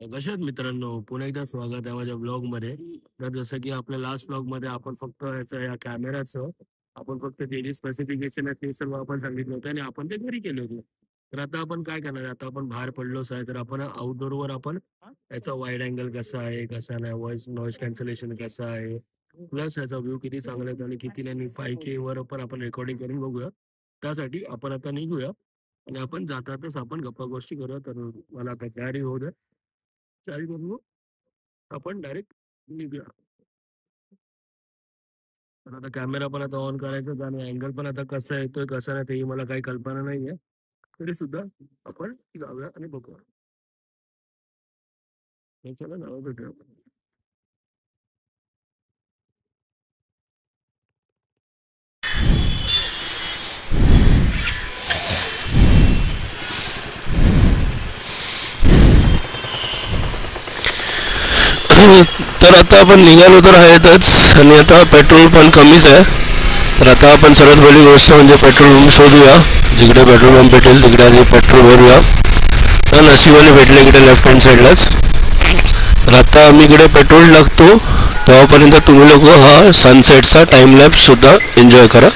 कशा आहेत मित्रांनो? पुन्हा एकदा स्वागत आहे माझ्या ब्लॉगमध्ये. तर जसं की आपल्या लास्ट ब्लॉगमध्ये आपण फक्त या कॅमेराचं आपण फक्त जे जे स्पेसिफिकेशन आहे ते सर्व आपण सांगितलं होतं आणि आपण ते घरी केलं होतं. तर आता आपण काय करणार आहे? आता आपण बाहेर पडलोच आहे, तर आपण आउटडोअरवर आपण याचा वाईड अँगल कसा आहे, कसा नाही, नॉईज कॅन्सलेशन कसं आहे, प्लस याचा व्ह्यू किती चांगला आहे आणि किती नाही 5K वर पण आपण रेकॉर्डिंग करून बघूया. त्यासाठी आपण आता निघूया आणि आपण जातातच आपण गप्पा गोष्टी करूया. तर मला आता तयारी होऊ द्या. चावी करून आपण डायरेक्ट निघूया. पण आता कॅमेरा पण आता ऑन करायचा आणि अँगल पण आता कसा येतोय कसा नाही तेही मला काही कल्पना नाहीये. तरी सुद्धा आपण जाऊया आणि बघूया. हे चला ना भेटूया. तर आता आपण निघालो तर आहेतच आणि आता पेट्रोल पण कमीच आहे. तर आता आपण सर्वात पहिली गोष्ट म्हणजे पेट्रोल पंप शोधूया. जिकडे पेट्रोल पंप भेटेल तिकडे आधी पेट्रोल भरूया. तर नशिबाने भेटले इकडे लेफ्ट हँड साईडलाच. तर आता आम्ही इकडे पेट्रोल टाकतो. तेव्हापर्यंत तुम्ही लोक हा सनसेटचा टाइम लॅप्स सुद्धा एन्जॉय करा.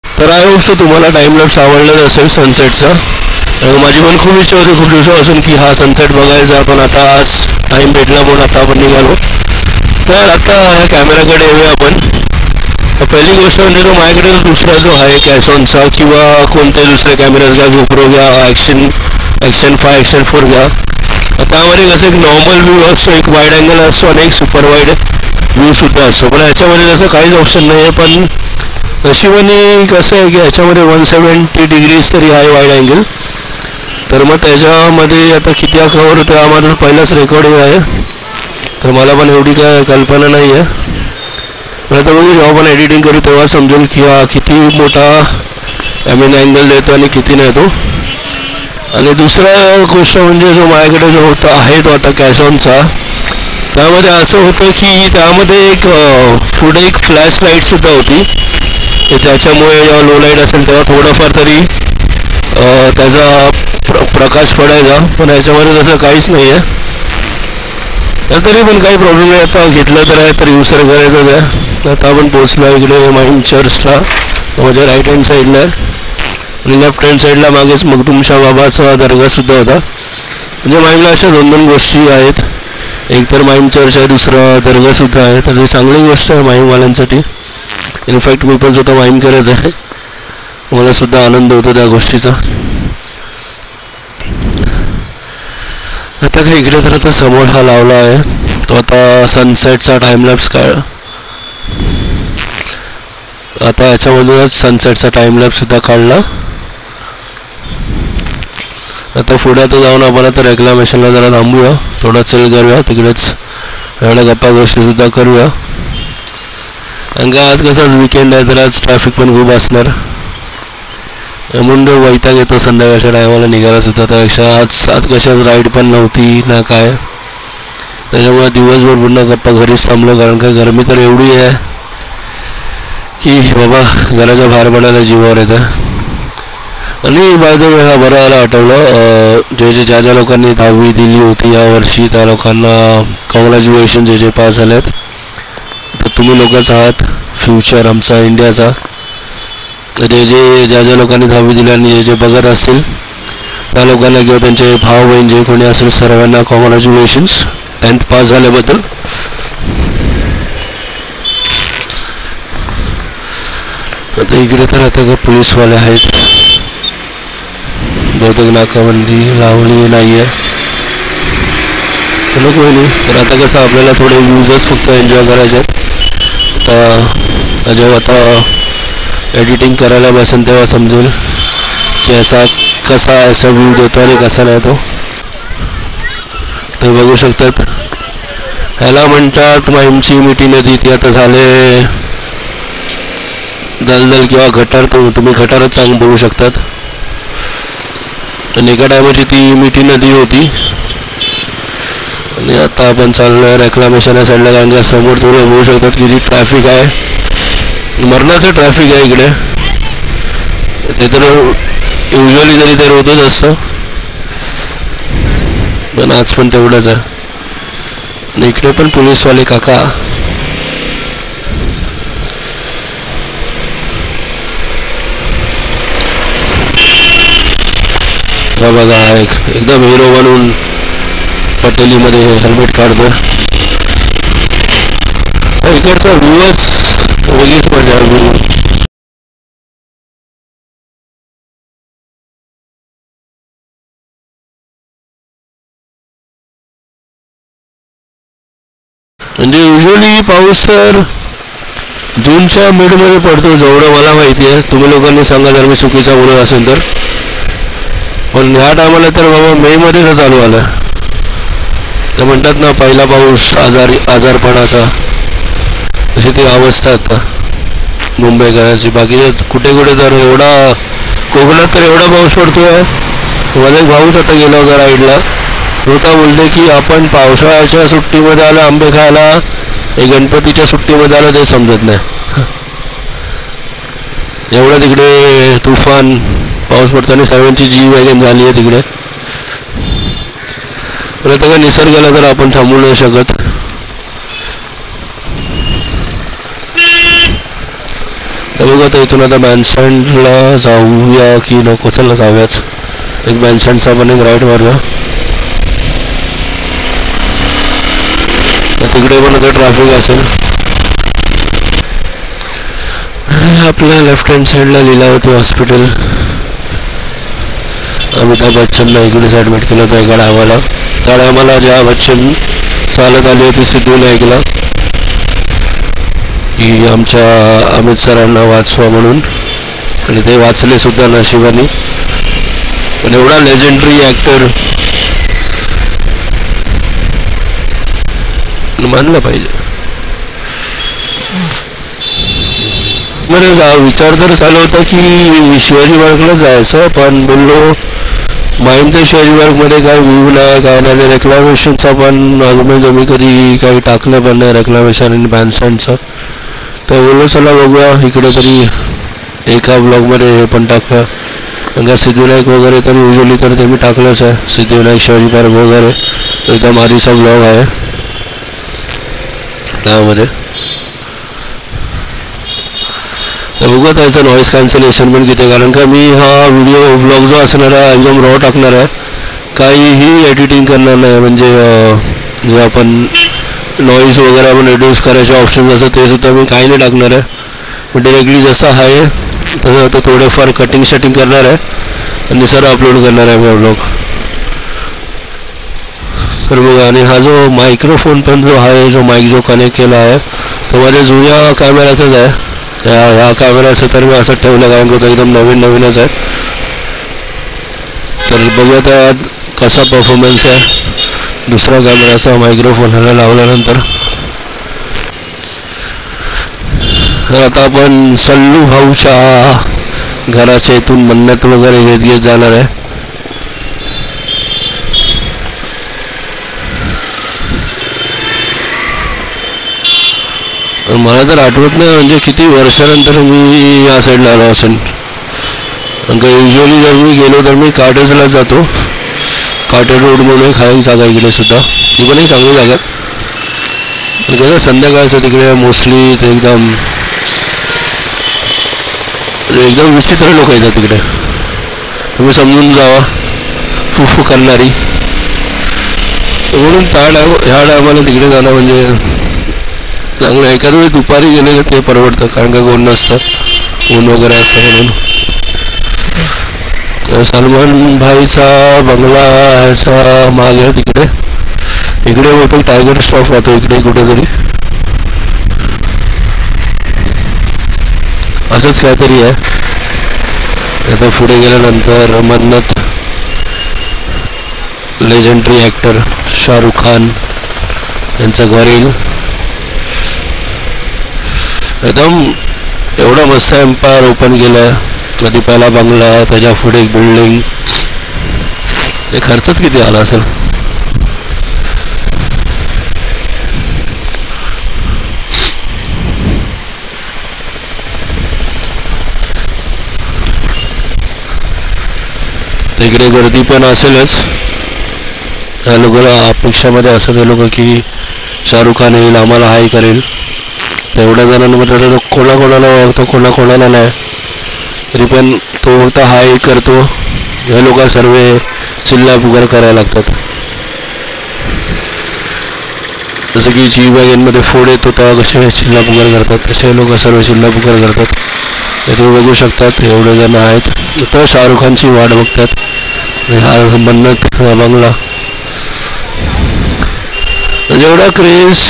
तर आय होप सो तुम्हाला टाइम लॅप्स आवडलाच असेल सनसेटचा. माझी पण खूप इच्छा होती खूप दिवसापासून की हा सनसेट बघायचा, पण आता आज टाइम भेटला म्हणून आता आपण निघालो. तर आता ह्या कॅमेराकडे येऊया आपण. पहिली गोष्ट म्हणजे तो माझ्याकडे दुसरा जो आहे कॅसॉनचा किंवा कोणते दुसरे कॅमेराज घ्या, गोप्रो घ्या, ॲक्शन 5 ॲक्शन 4 घ्या. त्यामध्ये कसं एक नॉर्मल व्ह्यू असतो, एक वाईड अँगल असतो आणि एक सुपर वाईड व्ह्यूसुद्धा असतो. पण ह्याच्यामध्ये तसं काहीच ऑप्शन नाही आहे. पण नशिबाने कसं आहे की ह्याच्यामध्ये 170 डिग्रीज तरी आहे वाईड अँगल. तर मग त्याच्यामध्ये आता किती कवर होतं हा माझा पहिलाच रेकॉर्डिंग आहे. तर मला पण एवढी काय कल्पना नाही आहे. पण आता बघू जेव्हा आपण एडिटिंग करू तेव्हा समजेल की हा किती मोठा अँगल देतो आणि किती नाही तो. आणि दुसरा गोष्ट म्हणजे जो माझ्याकडे जो होता आहे तो आता कॅसॉनचा, त्यामध्ये असं होतं की त्यामध्ये एक पुढे एक फ्लॅश लाईटसुद्धा होती. त्याच्यामुळे जेव्हा लो लाईट असेल तेव्हा थोडंफार तरी त्याचा प्रकाश पडायचा. पण याच्यामध्ये तसं काहीच नाही आहे. तरी पण काही प्रॉब्लेम नाही. आता घेतलं तर आहे तर यूज करायचंच आहे. आता आपण पोचलो इकडे माईंड चर्चला. माझ्या राईट हँड साईडला आहे आणि लेफ्ट हँड साईडला मागेच मग तुमच्या बाबाचा दर्गासुद्धा होता. म्हणजे माईंडला अशा 2 गोष्टी आहेत. एक तर माईंड चर्च आहे, दुसरा दर्गासुद्धा आहे. तर ही चांगली गोष्ट आहे माईमवाल्यांसाठी. इनफॅक्ट मी पण स्वतः माईम करत आहे. मला सुद्धा आनंद होतो त्या गोष्टीचा. आता काय इकडे तर आता समोर हा लावला आहे तो आता सनसेटचा टाइमलॅप्स काय आता याच्यामधूनच सनसेटचा टाइमलॅप्ससुद्धा काढला. आता पुढे आता जाऊन आपण आता रेक्लामेशनला जरा थांबूया, थोडा चल करूया, तिकडेच एवढ्या गप्पा गोष्टीसुद्धा करूया. कारण का आज कसाच वीकेंड आहे तर आज ट्रॅफिक पण खूप असणार. मुंड वैताग येतो संध्याकाळच्या टायमाला निघायला सुद्धा. त्यापेक्षा आज कशाच राईड पण नव्हती ना काय, त्याच्यामुळे दिवसभर पूर्ण गप्पा घरीच थांबलो. कारण का गरमी तर एवढी आहे की बाबा घराच्या बाहेर पडायला जीवावर येतं. आणि बाय द वे हा बरं यायला आठवलं, ज्या ज्या लोकांनी 10वी दिली होती यावर्षी त्या लोकांना कॉंग्रॅच्युलेशन जे पास झालेत. तर तुम्ही लोकच आहात फ्युचर आमचा इंडियाचा. ज्या लोकांनी 10वी दिली आणि जे बघत असतील त्या लोकांना किंवा त्यांचे भाऊ बहीण जे कोणी असेल सर्वांना कॉंग्रॅच्युलेशन्स 10th पास झाल्याबद्दल. आता इकडे तर आता का पोलीसवाले आहेत, बहुतेक नाकाबंदी लावली नाही आहे. चलो कोणी नाही. तर आता कसं आपल्याला थोडे व्ह्यूजच फक्त एन्जॉय करायचे आहेत. आता जेव्हा आता एडिटिंग करायला बसेल तेव्हा समजेल की याचा कसा असा व्ह्यू देतो आणि कसा नाही तो. ते बघू शकतात. ह्याला म्हणतात माहीमची मिठी नदी. ती आता झाले दलदल किंवा गटार तुम्ही गटारच बघू शकतात. आणि एका टायमाची ती मिठी नदी होती. आणि आता आपण चाललोय रेक्लामेशन या साईडला, कारण का समोर तुम्ही बघू शकतात की जी ट्रॅफिक आहे, मरणाचं ट्रॅफिक आहे इकडे. ते तर युजली तरी ते होतच असतं, पण आज पण तेवढंच आहे. आणि इकडे पण पोलीसवाले काका. हा बघा, एकदम हिरो बनून पटेलीमध्ये हेल्मेट काढतोय. इकडचा व्ह्यूच वेगळीच मजा आहे. म्हणजे युजली पाऊस तर जूनच्या मिडमध्ये पडतो, जेवढं मला माहिती आहे. तुम्ही लोकांनी सांगा जर मी चुकीचा बोलत असेल तर. पण ह्या टायमाला तर बाबा मेमध्येच चालू आलं. ते म्हणतात ना, पहिला पाऊस आजारपणाचा, तशी ती अवस्था आता मुंबईकरांची. बाकी कुठे कुठे तर एवढा, कोकणात तर एवढा पाऊस पडतोय. माझा एक भाऊच आता गेला होता राईडला, होता बोलले की आपण पावसाळ्याच्या सुट्टीमध्ये आलं आंबे खायला, हे गणपतीच्या सुट्टीमध्ये आलं ते समजत नाही. एवढा तिकडे तुफान पाऊस पडतो आणि सर्वांची जीव वॅगन झाली आहे तिकडे. पण आता काय निसर्गाला तर आपण थांबवू नाही शकत. बघू आता इथून आता बँडस्टँडला जाऊया की नको. चला जाऊयाच. एक बँडस्टँडचा पण एक राईड मारूया. तिकडे पण आता ट्रॅफिक असेल. आपल्या लेफ्ट हँड साईडला लीलावती हॉस्पिटल. अमिताभ बच्चनला इकडेच ॲडमिट केलं होतं एका टायमाला. त्या टायमाला ज्या बच्चन चालत आली होती सिद्धूनायकला की आमच्या अमित सरांना वाचवा म्हणून, आणि ते वाचले सुद्धा नशिबाने. पण एवढा लेजेंडरी ॲक्टर मानलं पाहिजे. मला विचार तर चालू होता की शिवाजी पार्कला जायचं, पण बोललो माहीम तर शिवाजी पार्कमध्ये काय व्ह्यू नाही काय नाही. रेक्लामेशनचा पण अजून मी कधी काही टाकलं पण नाही, रेक्लामेशन आणि बँडस्टँडचं. तर बोललो चला बघूया इकडे तरी एका ब्लॉगमध्ये हे पण टाकूया. कारण का सिद्धिविनायक वगैरे तर युजली तर ते मी टाकलंच आहे. सिद्धिविनायक शिवाजी पार्क वगैरे एकदम आधीचा ब्लॉग आहे त्यामध्ये. तर बघूया त्याचं नॉईज कॅन्सलेशन पण किती, कारण का मी हा व्हिडिओ ब्लॉग जो असणार आहे एकदम रॉ टाकणार आहे, काहीही एडिटिंग करणार नाही. म्हणजे जे आपण नॉईज वगैरे आपण रिड्यूस करायचे ऑप्शन असं ते सुद्धा मी काही नाही टाकणार आहे. पण डिरेक्टली जसं आहे तसं आता थोडेफार कटिंग शटिंग करणार आहे आणि सर अपलोड करणार आहे मी ब्लॉग. तर बघा, आणि हा जो मायक्रोफोन पण जो आहे, जो माईक जो कनेक्ट केला आहे तो माझ्या जुन्या कॅमेऱ्याचाच आहे. ह्या कॅमेऱ्याचं तर मी असं ठेवलं कारण की तो एकदम नवीनच आहे. तर बघूया त्यात कसा परफॉर्मन्स आहे दुसरा कॅमेराचा मायक्रोफोन ह्याला लावल्यानंतर. तर आता आपण सल्लू भाऊच्या घराच्या इथून मन्नत वगैरे घेत जाणार आहे. मला तर आठवत नाही म्हणजे किती वर्षानंतर मी या साईडला आलो असेल. कारण का युजली जर मी गेलो तर मी काटेजला जातो. काटेज रोड म्हणून एक आहे जागा इकडे सुद्धा, ती पण एक चांगली जागा. पण कसं संध्याकाळचं तिकडे मोस्टली ते एकदम विचित्र लोक येतात तिकडे. तुम्ही समजून जावा, फुफू करणारी. म्हणून ह्या टायमाला तिकडे जाणं म्हणजे चांगलं. एखाद्या वेळी दुपारी गेलेलं ते परवडतं कारण का कोण नसतं, ऊन वगैरे असतं म्हणून. सलमान भाईचा बंगला ह्याचा माग आहे तिकडे. इकडे होतो टायगर श्रॉफ राहतो इकडे कुठेतरी, असंच काहीतरी आहे. आता पुढे गेल्यानंतर मन्नत लेजेंडरी ॲक्टर शाहरुख खान यांचं घर येईल. एकदम एवढा मस्त एम्पायर ओपन केलाय. आधी पहिला बंगला, त्याच्या पुढे एक बिल्डिंग. हे खर्चच किती आला असेल. इकडे गर्दी पण असेलच. या लोकांना अपेक्षामध्ये असं ते लोक की शाहरुख खान येईल, आम्हाला हाय करेल. एवढ्या जणांमध्ये तो कोणाकोणाला ओळखतो, कोणाकोणाला नाही. तरी पण तो फक्त हाय करतो. हे लोक सर्व चिल्ला पुकार करायला लागतात. जसं की जी वॅगनमध्ये फोड येतो तेव्हा कसे चिल्ला पुकार करतात, तसे लोक सर्व चिल्ला पुकार करतात. हे तुम्ही बघू शकतात. एवढे जण आहेत. तर शाहरुख खानची वाट बघतात. हा मन्नत बंगला एवढा क्रेज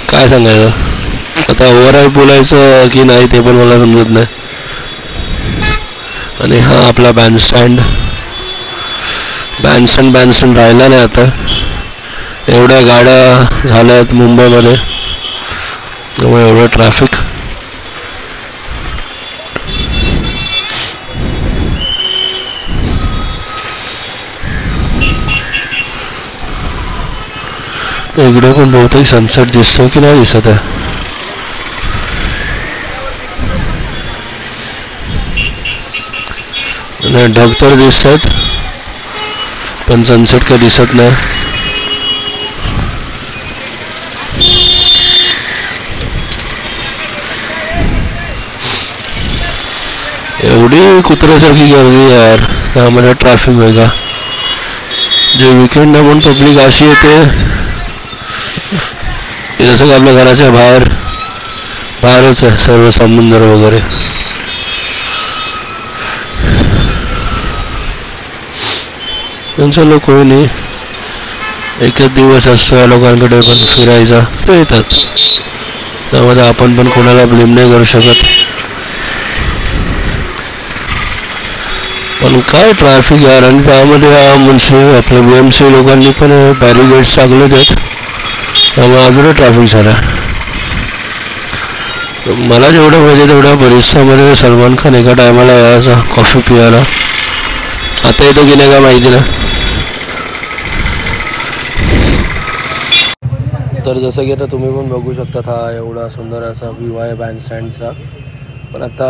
काय सांगायचं. आता ओव्हरऑल बोलायचं की नाही ते पण मला समजत नाही. आणि हा आपला बँडस्टँड राहिला नाही आता. एवढ्या गाड्या झाल्यात मुंबईमध्ये, त्यामुळे एवढं ट्रॅफिक. इकडे पण बहुतेक सनसेट दिसतो की नाही दिसत आहे. ढग तर दिसतात पण सनसेट काही दिसत नाही. एवढी कुत्र्यासारखी गर्दी यार, त्यामध्ये ट्रॅफिक वेगळा. जे विकेंड म्हणून पब्लिक अशी येते जसं की आपल्या घराच्या बाहेरच आहे सर्व समुद्र वगैरे. त्यांचं लोक कोणी नाही. एकच दिवस असतो या लोकांकडे पण फिरायचा, ते येतात. त्यामध्ये आपण पण कोणाला ब्लेम नाही करू शकत. पण काय ट्रॅफिक यार. आणि त्यामध्ये आपल्या BMC लोकांनी पण बॅरिगेड्स टाकले आहेत, त्यामुळे अजूनही ट्रॅफिक झाला. मला जेवढं पाहिजे तेवढ्या परिसरामध्ये सलमान खान एका टायमाला यायचा कॉफी पियाला. आता येतो की नाही का माहिती ना. तर जसं की आता तुम्ही पण बघू शकता, हा एवढा सुंदर असा व्ह्यू आहे बँडस्टँडचा. पण आता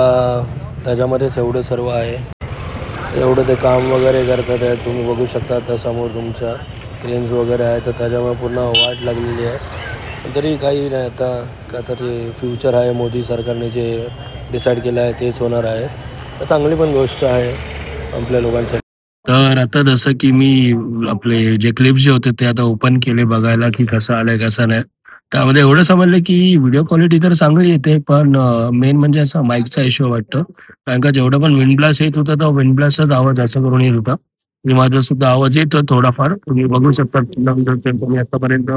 त्याच्यामध्येच एवढं सर्व आहे, एवढं ते काम वगैरे करतात आहे. तुम्ही बघू शकता त्या समोर तुमच्या क्रेन्स वगैरे आहे, तर त्याच्यामुळे पूर्ण वाट लागलेली आहे. पण तरी काही नाही. आता ते फ्युचर आहे, मोदी सरकारने जे डिसाईड केलं आहे तेच होणार आहे. तर चांगली पण गोष्ट आहे आपल्या लोकांसाठी. तर आता जसं की मी आपले जे क्लिप्स जे होते ते आता ओपन केले बघायला की कसं आलंय कसं नाही. त्यामध्ये एवढं समजलं की व्हिडिओ क्वालिटी तर चांगली येते, पण मेन म्हणजे असं माईकचा इश्यू वाटतं. कारण का जेवढं पण विंड ब्लास्ट येत होता तो विंड ब्लास्टचाच आवाज असं करून येत होता. माझा सुद्धा आवाज येतो थोडाफार, तुम्ही बघू शकता. तुम्ही आतापर्यंत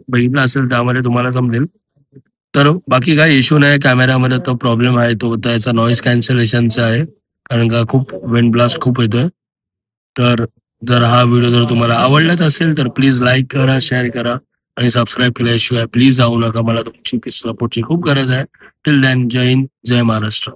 बघितलं असेल त्यामध्ये तुम्हाला समजेल. तर बाकी काही इश्यू नाही. कॅमेऱ्यामध्ये तो प्रॉब्लेम आहे तो त्याचा नॉईज कॅन्सलेशनचा आहे, कारण का खूप विंड ब्लास्ट खूप येतोय. तर जर हा व्हिडिओ जर तुम्हाला आवडलाच असेल तर प्लीज लाईक करा, शेअर करा आणि सबस्क्राईब केल्याशिवाय प्लीज जाऊ नका. मला तुमची सपोर्टची खूप गरज आहे. टिल दॅन, जय हिंद, जय महाराष्ट्र.